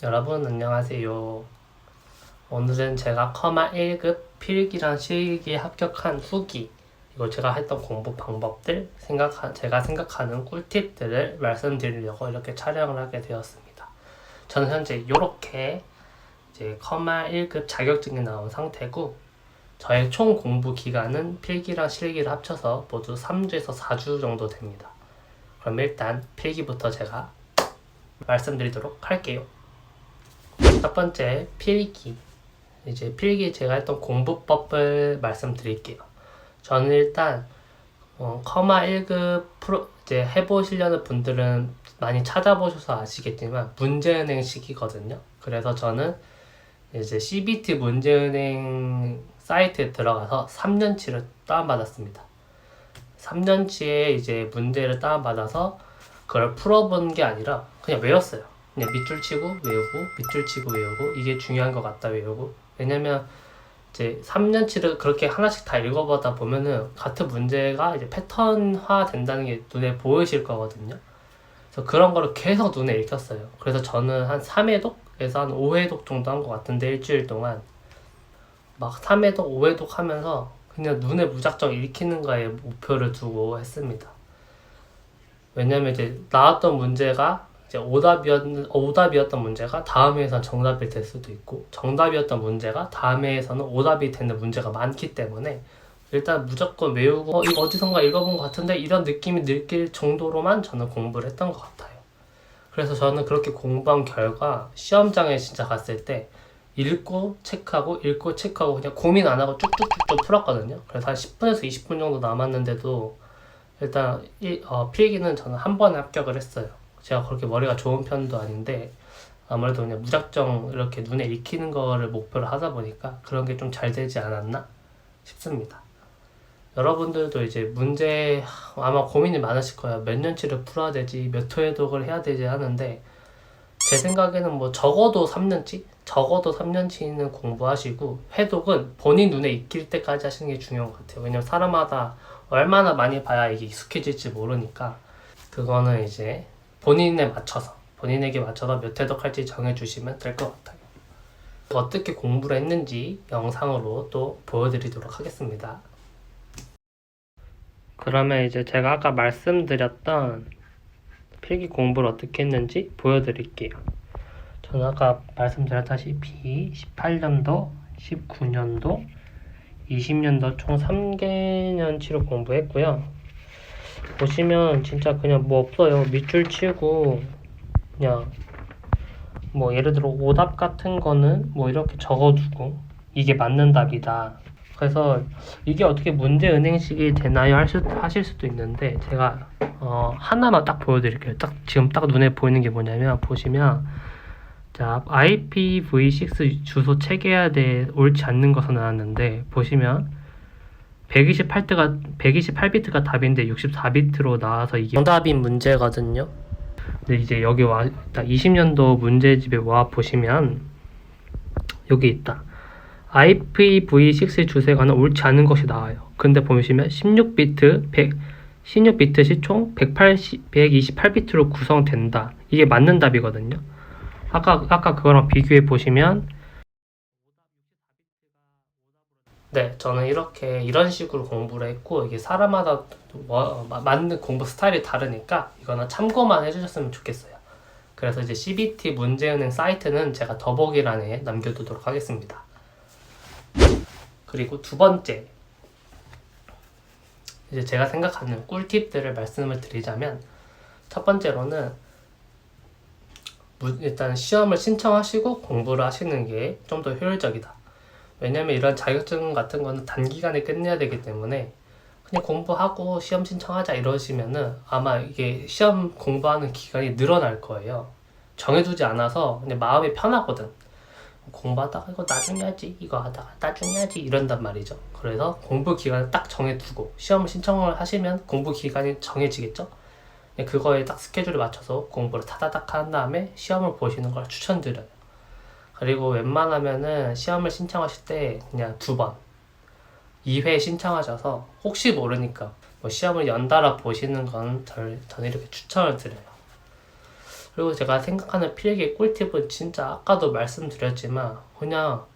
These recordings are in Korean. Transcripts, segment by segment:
여러분 안녕하세요. 오늘은 제가 커마 1급 필기랑 실기에 합격한 후기, 이거 제가 했던 공부 방법들, 제가 생각하는 꿀팁들을 말씀드리려고 이렇게 촬영을 하게 되었습니다. 저는 현재 이렇게 이제 커마 1급 자격증이 나온 상태고, 저의 총 공부 기간은 필기랑 실기를 합쳐서 모두 3주에서 4주 정도 됩니다. 그럼 일단 필기부터 제가 말씀드리도록 할게요. 첫 번째, 필기. 이제 필기 제가 했던 공부법을 말씀드릴게요. 저는 일단 커마 1급 이제 해보시려는 분들은 많이 찾아보셔서 아시겠지만 문제은행식이거든요. 그래서 저는 이제 CBT 문제은행 사이트에 들어가서 3년치를 다운받았습니다. 3년치에 이제 문제를 다운받아서 그걸 풀어본 게 아니라 그냥 외웠어요. 그냥 밑줄 치고 외우고 밑줄 치고 외우고, 이게 중요한 것 같다 외우고. 왜냐면 이제 3년치를 그렇게 하나씩 다 읽어보다 보면은 같은 문제가 이제 패턴화 된다는 게 눈에 보이실 거거든요. 그래서 그런 거를 계속 눈에 익혔어요. 그래서 저는 한 3회독에서 한 5회독 정도 한 것 같은데, 일주일 동안 막 3회독 5회독 하면서 그냥 눈에 무작정 읽히는 거에 목표를 두고 했습니다. 왜냐면 이제 나왔던 문제가 이제 오답이었던 문제가 다음 회에선 정답이 될 수도 있고, 정답이었던 문제가 다음 회에서는 오답이 되는 문제가 많기 때문에 일단 무조건 외우고 이거 어디선가 읽어본 것 같은데 이런 느낌이 느낄 정도로만 저는 공부를 했던 것 같아요. 그래서 저는 그렇게 공부한 결과 시험장에 진짜 갔을 때 읽고 체크하고 그냥 고민 안 하고 쭉쭉쭉 풀었거든요. 그래서 한 10분에서 20분 정도 남았는데도 일단 필기는 저는 한 번에 합격을 했어요. 제가 그렇게 머리가 좋은 편도 아닌데 아무래도 그냥 무작정 이렇게 눈에 익히는 거를 목표로 하다 보니까 그런 게 좀 잘 되지 않았나 싶습니다. 여러분들도 이제 문제 아마 고민이 많으실 거예요. 몇 년치를 풀어야 되지, 몇 회독을 해야 되지 하는데, 제 생각에는 뭐 적어도 3년치는 공부하시고 회독은 본인 눈에 익힐 때까지 하시는 게 중요한 것 같아요. 왜냐면 사람마다 얼마나 많이 봐야 이게 익숙해질지 모르니까, 그거는 이제 본인에게 맞춰서 몇 회독 할지 정해주시면 될 것 같아요. 어떻게 공부를 했는지 영상으로 또 보여드리도록 하겠습니다. 그러면 이제 제가 아까 말씀드렸던 필기 공부를 어떻게 했는지 보여드릴게요. 저는 아까 말씀드렸다시피 18년도, 19년도, 20년도 총 3개년치로 공부했고요. 보시면 진짜 그냥 뭐 없어요. 밑줄 치고 그냥 뭐 예를 들어 오답 같은 거는 뭐 이렇게 적어두고 이게 맞는 답이다. 그래서 이게 어떻게 문제은행식이 되나요? 하실 수도 있는데, 제가 하나만 딱 보여드릴게요. 지금 딱 눈에 보이는 게 뭐냐면, 보시면 자, IPv6 주소 체계해야 돼 옳지 않는 것은 나왔는데, 보시면 128비트가 답인데 64비트로 나와서 이게 정답인 문제거든요. 근데 이제 여기 20년도 문제집에 와 보시면 여기 있다. IPv6 주소관은 옳지 않은 것이 나와요. 근데 보시면 16비트 총 128비트로 구성된다. 이게 맞는 답이거든요. 아까 그거랑 비교해 보시면, 네, 저는 이런 식으로 공부를 했고, 이게 사람마다 맞는 공부 스타일이 다르니까 이거는 참고만 해주셨으면 좋겠어요. 그래서 이제 CBT 문제은행 사이트는 제가 더보기란에 남겨두도록 하겠습니다. 그리고 두 번째, 이제 제가 생각하는 꿀팁들을 말씀을 드리자면, 첫 번째로는 일단 시험을 신청하시고 공부를 하시는 게 좀 더 효율적이다. 왜냐면 이런 자격증 같은 거는 단기간에 끝내야 되기 때문에 그냥 공부하고 시험 신청하자 이러시면은 아마 이게 시험 공부하는 기간이 늘어날 거예요. 정해두지 않아서 그냥 마음이 편하거든. 공부하다가 이거 나중에 하지, 이거 하다가 나중에 하지 이런단 말이죠. 그래서 공부 기간을 딱 정해두고 시험 신청을 하시면 공부 기간이 정해지겠죠. 그거에 딱 스케줄을 맞춰서 공부를 타다닥 한 다음에 시험을 보시는 걸 추천드려요. 그리고 웬만하면은 시험을 신청하실 때 그냥 2번, 2회 신청하셔서 혹시 모르니까 뭐 시험을 연달아 보시는 건 저는 이렇게 추천을 드려요. 그리고 제가 생각하는 필기 꿀팁은 진짜 아까도 말씀드렸지만 그냥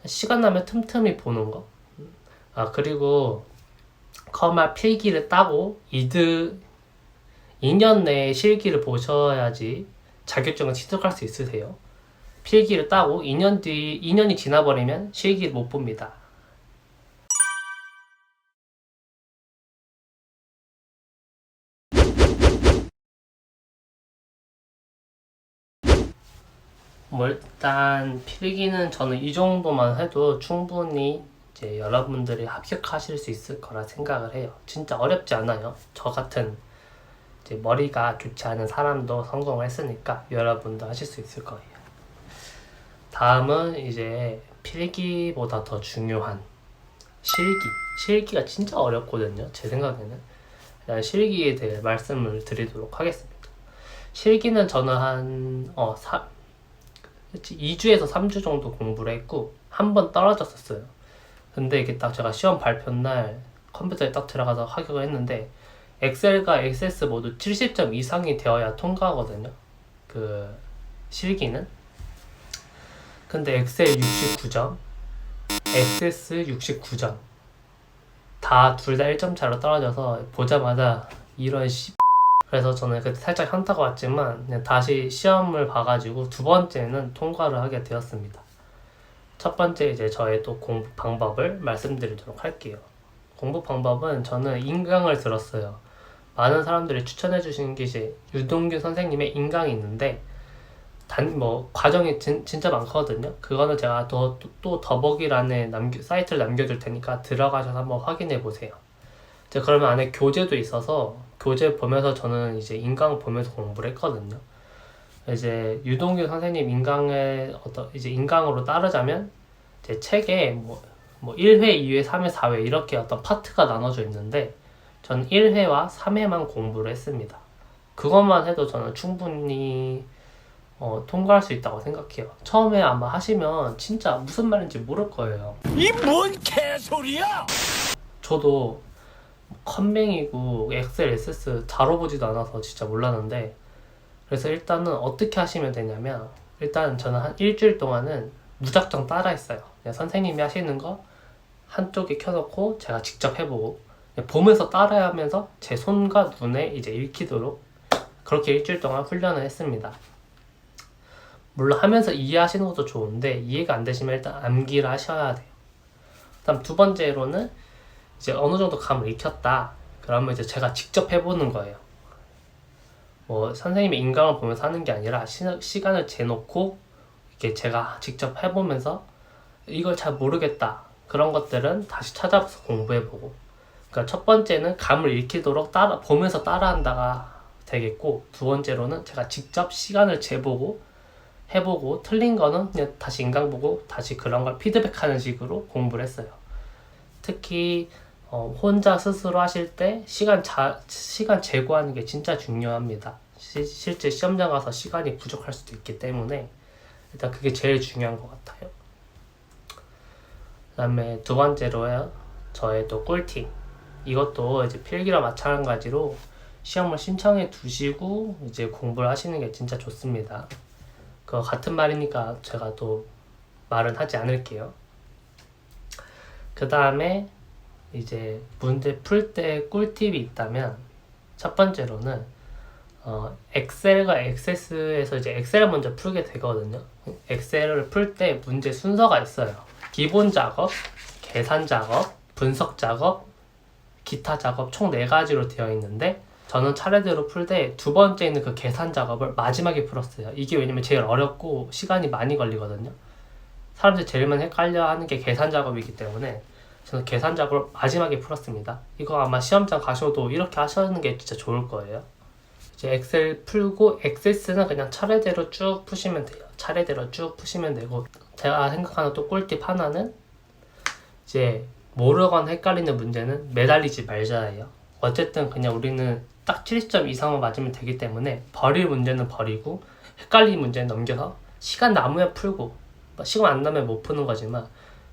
시간 나면 틈틈이 보는 거. 그리고 커마 필기를 따고 2년 내에 실기를 보셔야지 자격증을 취득할 수 있으세요. 필기를 따고 2년이 지나버리면 실기를 못 봅니다. 일단 필기는 저는 이 정도만 해도 충분히 이제 여러분들이 합격하실 수 있을 거라 생각을 해요. 진짜 어렵지 않아요. 저 같은 이제 머리가 좋지 않은 사람도 성공을 했으니까 여러분도 하실 수 있을 거예요. 다음은 이제 필기보다 더 중요한 실기. 실기가 진짜 어렵거든요. 제 생각에는. 일단 실기에 대해 말씀을 드리도록 하겠습니다. 실기는 저는 한 2주에서 3주 정도 공부를 했고 한 번 떨어졌었어요. 근데 이게 딱 제가 시험 발표 날 컴퓨터에 딱 들어가서 합격을 했는데 엑셀과 액세스 모두 70점 이상이 되어야 통과하거든요. 그 실기는. 근데 엑셀 69점, 액세스 69점. 다 둘 다 1점 차로 떨어져서 보자마자 이런 그래서 저는 그때 살짝 현타가 왔지만 그냥 다시 시험을 봐가지고 두 번째는 통과를 하게 되었습니다. 첫 번째 이제 저의 또 공부 방법을 말씀드리도록 할게요. 공부 방법은 저는 인강을 들었어요. 많은 사람들이 추천해 주신 게 이제 유동균 선생님의 인강이 있는데 과정이 진짜 많거든요. 그거는 제가 또 더보기란에 사이트를 남겨둘 테니까 들어가셔서 한번 확인해 보세요. 이제 그러면 안에 교재도 있어서 교재 보면서 저는 이제 인강 보면서 공부를 했거든요. 이제 유동균 선생님 인강에 이제 인강으로 따르자면 제 책에 뭐 1회, 2회, 3회, 4회 이렇게 어떤 파트가 나눠져 있는데 저는 1회와 3회만 공부를 했습니다. 그것만 해도 저는 충분히 통과할 수 있다고 생각해요. 처음에 아마 하시면 진짜 무슨 말인지 모를 거예요. 이 뭔 개소리야! 저도 컴맹이고 엑셀, SS 다뤄보지도 않아서 진짜 몰랐는데 그래서 일단은 어떻게 하시면 되냐면 일단 저는 한 일주일 동안은 무작정 따라했어요. 그냥 선생님이 하시는 거 한쪽에 켜놓고 제가 직접 해보고 보면서 따라하면서 제 손과 눈에 이제 익히도록 그렇게 일주일 동안 훈련을 했습니다. 물론 하면서 이해하시는 것도 좋은데 이해가 안 되시면 일단 암기를 하셔야 돼요. 다음 두 번째로는 이제 어느 정도 감을 익혔다. 그러면 이제 제가 직접 해보는 거예요. 선생님의 인강을 보면서 하는 게 아니라 시간을 재놓고 이렇게 제가 직접 해보면서 이걸 잘 모르겠다. 그런 것들은 다시 찾아봐서 공부해보고. 그러니까 첫 번째는 감을 익히도록 보면서 따라한다가 되겠고 두 번째로는 제가 직접 시간을 재보고 해보고 틀린 거는 그냥 다시 인강 보고 다시 그런 걸 피드백하는 식으로 공부를 했어요. 특히 혼자 스스로 하실 때 시간 제고하는 게 진짜 중요합니다. 실제 시험장 가서 시간이 부족할 수도 있기 때문에 일단 그게 제일 중요한 것 같아요. 그 다음에 두 번째로요, 저의 또 꿀팁. 이것도 이제 필기랑 마찬가지로 시험을 신청해 두시고 이제 공부를 하시는 게 진짜 좋습니다. 그거 같은 말이니까 제가 또 말은 하지 않을게요. 그 다음에 이제 문제 풀 때 꿀팁이 있다면 첫 번째로는 엑셀과 액세스에서 이제 엑셀을 먼저 풀게 되거든요. 엑셀을 풀 때 문제 순서가 있어요. 기본 작업, 계산 작업, 분석 작업, 기타 작업 총 4가지로 되어 있는데 저는 차례대로 풀 때 두 번째 있는 그 계산 작업을 마지막에 풀었어요. 이게 왜냐면 제일 어렵고 시간이 많이 걸리거든요. 사람들이 제일 많이 헷갈려 하는 게 계산 작업이기 때문에 저는 계산 작업을 마지막에 풀었습니다. 이거 아마 시험장 가셔도 이렇게 하시는 게 진짜 좋을 거예요. 이제 엑셀 풀고 액세스는 그냥 차례대로 쭉 푸시면 돼요. 차례대로 쭉 푸시면 되고 제가 생각하는 또 꿀팁 하나는 이제 모르거나 헷갈리는 문제는 매달리지 말자예요. 어쨌든 그냥 우리는 딱 70점 이상만 맞으면 되기 때문에 버릴 문제는 버리고 헷갈리는 문제는 넘겨서 시간 남으면 풀고 시간 안 나면 못 푸는 거지만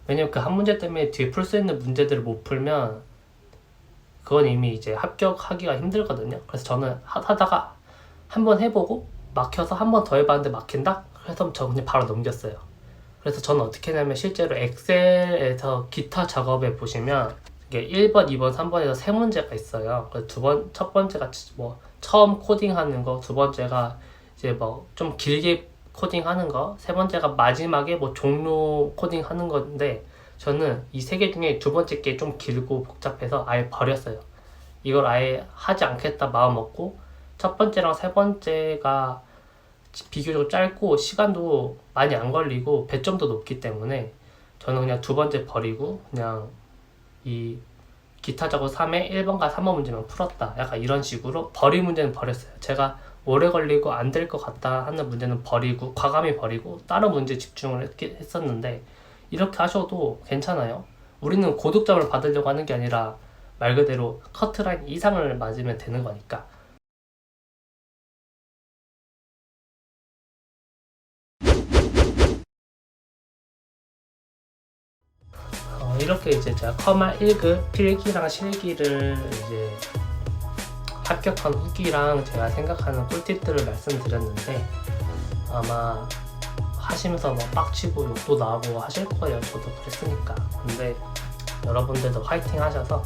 왜냐면 그 한 문제 때문에 뒤에 풀 수 있는 문제들을 못 풀면 그건 이미 이제 합격하기가 힘들거든요. 그래서 저는 하다가 한번 해보고 막혀서 한 번 더 해봤는데 막힌다? 그래서 저 그냥 바로 넘겼어요. 그래서 저는 어떻게 했냐면 실제로 엑셀에서 기타 작업에 보시면 이게 1번, 2번, 3번에서 세 문제가 있어요. 그래서 첫 번째가 뭐 처음 코딩하는 거, 두 번째가 이제 뭐 좀 길게 코딩하는 거, 세 번째가 마지막에 뭐 종료 코딩하는 건데 저는 이 세 개 중에 두 번째 게 좀 길고 복잡해서 아예 버렸어요. 이걸 아예 하지 않겠다 마음 먹고 첫 번째랑 세 번째가 비교적 짧고 시간도 많이 안 걸리고 배점도 높기 때문에 저는 그냥 두 번째 버리고 그냥 이 기타 작업 3에 1번과 3번 문제만 풀었다. 약간 이런 식으로 버릴 문제는 버렸어요. 제가 오래 걸리고 안 될 것 같다 하는 문제는 버리고 과감히 버리고 다른 문제에 집중을 했었는데 이렇게 하셔도 괜찮아요. 우리는 고득점을 받으려고 하는 게 아니라 말 그대로 커트라인 이상을 맞으면 되는 거니까. 이렇게 이제 제가 커마 1급 필기랑 실기를 이제 합격한 후기랑 제가 생각하는 꿀팁들을 말씀드렸는데 아마 하시면서 막 빡치고 욕도 나오고 하실 거예요. 저도 그랬으니까. 근데 여러분들도 화이팅 하셔서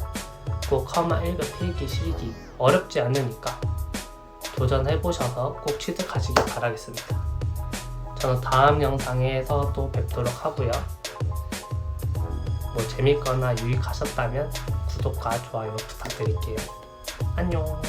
꼭 커마 1급 필기 실기 어렵지 않으니까 도전해보셔서 꼭 취득하시길 바라겠습니다. 저는 다음 영상에서 또 뵙도록 하고요. 뭐 재밌거나 유익하셨다면 구독과 좋아요 부탁드릴게요. 안녕.